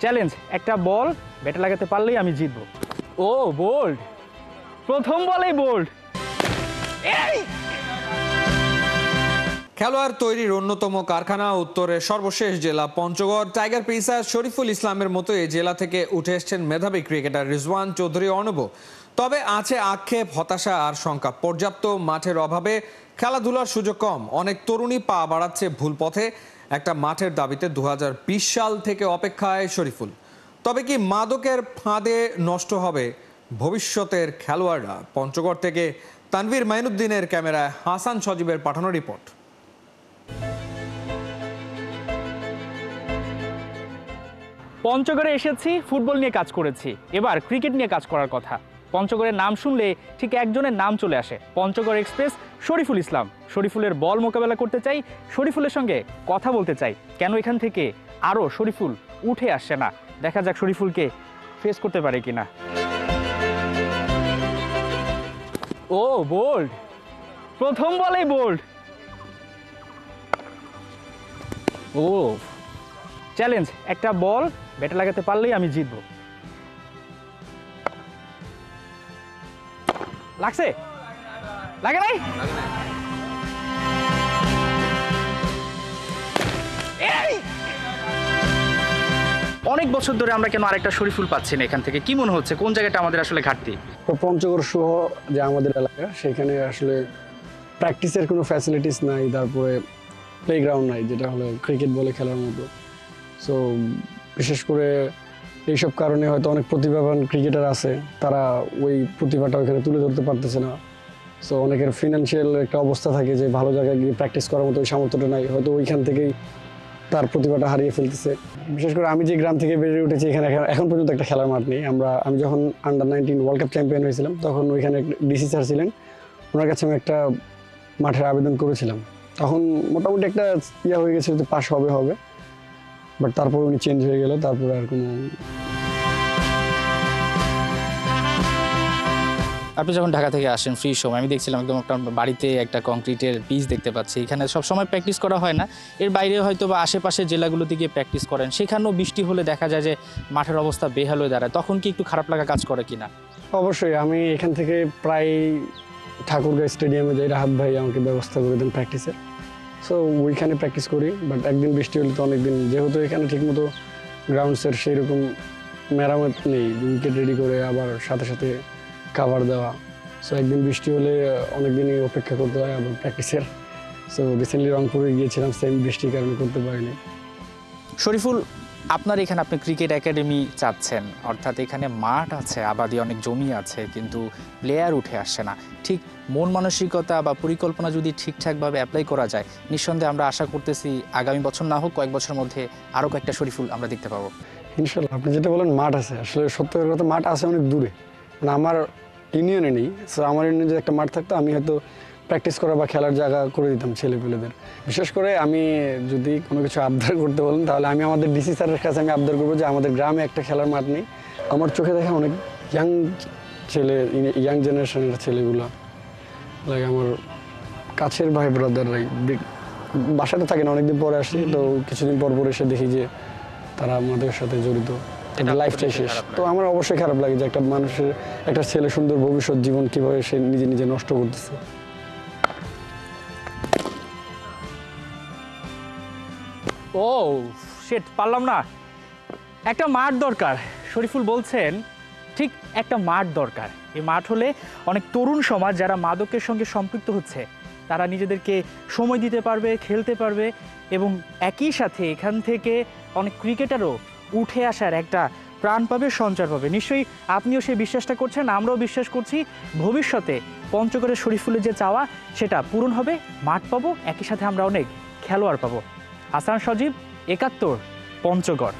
Challenge, একটা বল ব্যাটে লাগাতে পারলেই আমি জিতবো। ও বোল্ড, প্রথম বলেই বোল্ড। খেলোয়াড় তৈরির অন্যতম কারখানা উত্তরের সর্বশেষ জেলা পঞ্চগড়। টাইগার পেসার শরীফুল ইসলামের মতো এই জেলা থেকে উঠে এসেছেন মেধাবী ক্রিকেটার রিজওয়ান চৌধুরী অর্ণব। তবে আছে আক্ষেপ, হতাশা আর শঙ্কা। পর্যাপ্ত মাঠের অভাবে খেলাধুলার সুযোগ কম, অনেক তরুণী পা বাড়াচ্ছে ভুল পথে। একটা মাঠের দাবিতে 2020 সাল থেকে অপেক্ষায় শরীফুল। তবে কি মাদকের ফাঁদে নষ্ট হবে ভবিষ্যতের খেলোয়াড়রা? পঞ্চগড় থেকে তানভীর মাইনুদ্দিনের ক্যামেরায় হাসান সজীবের পাঠানো রিপোর্ট। পঞ্চগড়ে এসেছি, ফুটবল নিয়ে কাজ করেছি, এবার ক্রিকেট নিয়ে কাজ করার কথা। পঞ্চগড়ের নাম শুনলে ঠিক একজনের নাম চলে আসে, পঞ্চগড় এক্সপ্রেস শরীফুল ইসলাম। শরীফুলের বল মোকাবেলা করতে চাই, শরীফুলের সঙ্গে কথা বলতে চাই। কেন এখান থেকে আরও শরীফুল উঠে আসছে না? দেখা যাক শরীফুলকে ফেস করতে পারে কিনা। ও বোল্ড, প্রথম বলেই বোল্ড। ও চ্যালেঞ্জ, একটা বল ব্যাটে লাগাতে পারলেই আমি জিতবো। লাগছে? লাগে নাই? অনেক বছর ধরে আমরা কেন আরেকটা শরীফুল পাচ্ছি না এখান থেকে? কি মনে হচ্ছে কোন জায়গাটা আমাদের আসলে ঘাটতি? তো পঞ্চগড় সহ যে আমাদের এলাকা, সেখানে আসলে প্র্যাকটিসের কোনো ফ্যাসিলিটিস নাই, তারপরে প্লেগ্রাউন্ড নাই যেটা হলো ক্রিকেট বলে খেলার মতো। সো বিশেষ করে এইসব কারণে হয়তো অনেক প্রতিভাবান ক্রিকেটার আছে, তারা ওই প্রতিভাটা ওইখানে তুলে ধরতে পারতেছে না। সো অনেকের ফিনান্সিয়াল একটা অবস্থা থাকে যে ভালো জায়গায় গিয়ে প্র্যাকটিস করার মতো ওই সামর্থ্যটা নাই, হয়তো ওইখান থেকেই তার প্রতিভাটা হারিয়ে ফেলতেছে। বিশেষ করে আমি যে গ্রাম থেকে বেড়ে উঠেছি, এখানে এখন পর্যন্ত একটা খেলার মাঠ নেই। আমি যখন আন্ডার-19 ওয়ার্ল্ড কাপ চ্যাম্পিয়ন হয়েছিলাম, তখন ওইখানে ডিসি স্যার ছিলেন, ওনার কাছে আমি একটা মাঠের আবেদন করেছিলাম। তখন মোটামুটি একটা হয়ে গেছে যে পাস হবে, বাট তারপর উনি চেঞ্জ হয়ে গেল, তারপরে আর কোনো। আপনি যখন ঢাকা থেকে আসেন ফ্রি সময়, আমি দেখছিলাম একদম আপনার বাড়িতে একটা কংক্রিটের পিচ দেখতে পাচ্ছি। এখানে সব সময় প্র্যাকটিস করা হয় না, এর বাইরে হয়তো বা আশেপাশের জেলাগুলোতে গিয়ে প্র্যাকটিস করেন, সেখানেও বৃষ্টি হলে দেখা যায় যে মাঠের অবস্থা বেহাল হয়ে দাঁড়ায়। তখন কি একটু খারাপ লাগা কাজ করে কিনা? অবশ্যই, আমি এখান থেকে প্রায় ঠাকুরগাঁও স্টেডিয়ামে যাই, রাহাত ভাই আমাকে ব্যবস্থা করে দেন প্র্যাকটিসের। সো ওইখানে প্র্যাকটিস করি, বাট একদিন বৃষ্টি হলে তো অনেকদিন, যেহেতু এখানে ঠিকমতো গ্রাউন্ডসের সেই রকম মেরামত নেই, উইকেট রেডি করে আবার সাথে সাথে কাভার দেওয়া। সো একদিন বৃষ্টি হলে অনেকদিনই অপেক্ষা করতে হয় আবার প্র্যাকটিসের। সো রিসেন্টলি রংপুরে গিয়েছিলাম, সেম বৃষ্টির কারণে করতে পারিনি। শরীফুল, আপনার এখানে আপনি ক্রিকেট একাডেমি চাচ্ছেন, অর্থাৎ এখানে মাঠ আছে, আবাদি অনেক জমি আছে, কিন্তু প্লেয়ার উঠে আসছে না। ঠিক মন মানসিকতা বা পরিকল্পনা যদি ঠিকঠাকভাবে অ্যাপ্লাই করা যায়, নিঃসন্দেহে আমরা আশা করতেছি আগামী বছর না হোক কয়েক বছরের মধ্যে আরও কয়েকটা শরীফুল আমরা দেখতে পাবো ইনশাল্লাহ। আপনি যেটা বলেন মাঠ আছে, আসলে সত্য কথা, মাঠ আছে অনেক দূরে, মানে আমার ইউনিয়নে নেই। সো আমার ইউনিয়নে যদি একটা মাঠ থাকতো, আমি হয়তো প্র্যাকটিস করা বা খেলার জায়গা করে দিতাম ছেলেপেলেদের। বিশেষ করে আমি যদি কোনো কিছু আবদার করতে বলেন, তাহলে আমি আমাদের ডিসি স্যারের কাছে আমি আবদার করবো যে আমাদের গ্রামে একটা খেলার মাঠ নেই। আমার চোখে দেখা অনেক ইয়াং জেনারেশনের ছেলেগুলো, লাইক আমার কাছের ভাই ব্রাদাররাই বাসাতে থাকে না, অনেকদিন পরে আসি, তো কিছুদিন পর এসে দেখি যে তারা আমাদের সাথে জড়িত, লাইফটাই শেষ। তো আমার অবশ্যই খারাপ লাগে যে একটা মানুষের, একটা ছেলে সুন্দর ভবিষ্যৎ জীবন কিভাবে সে নিজে নিজে নষ্ট করতেছে। ও শিট, পারলাম না। একটা মাঠ দরকার, শরীফুল বলছেন, ঠিক একটা মাঠ দরকার। এই মাঠ হলে অনেক তরুণ সমাজ যারা মাদকের সঙ্গে সম্পৃক্ত হচ্ছে, তারা নিজেদেরকে সময় দিতে পারবে, খেলতে পারবে, এবং একই সাথে এখান থেকে অনেক ক্রিকেটারও উঠে আসার একটা প্রাণ পাবে, সঞ্চার পাবে। নিশ্চয়ই আপনিও সেই বিশ্বাসটা করছেন, আমরাও বিশ্বাস করছি ভবিষ্যতে পঞ্চগড়ের শরীফুলের যে চাওয়া সেটা পূরণ হবে, মাঠ পাবো, একই সাথে আমরা অনেক খেলোয়াড় পাবো। হাসান সজীব, ৭১, পঞ্চগড়।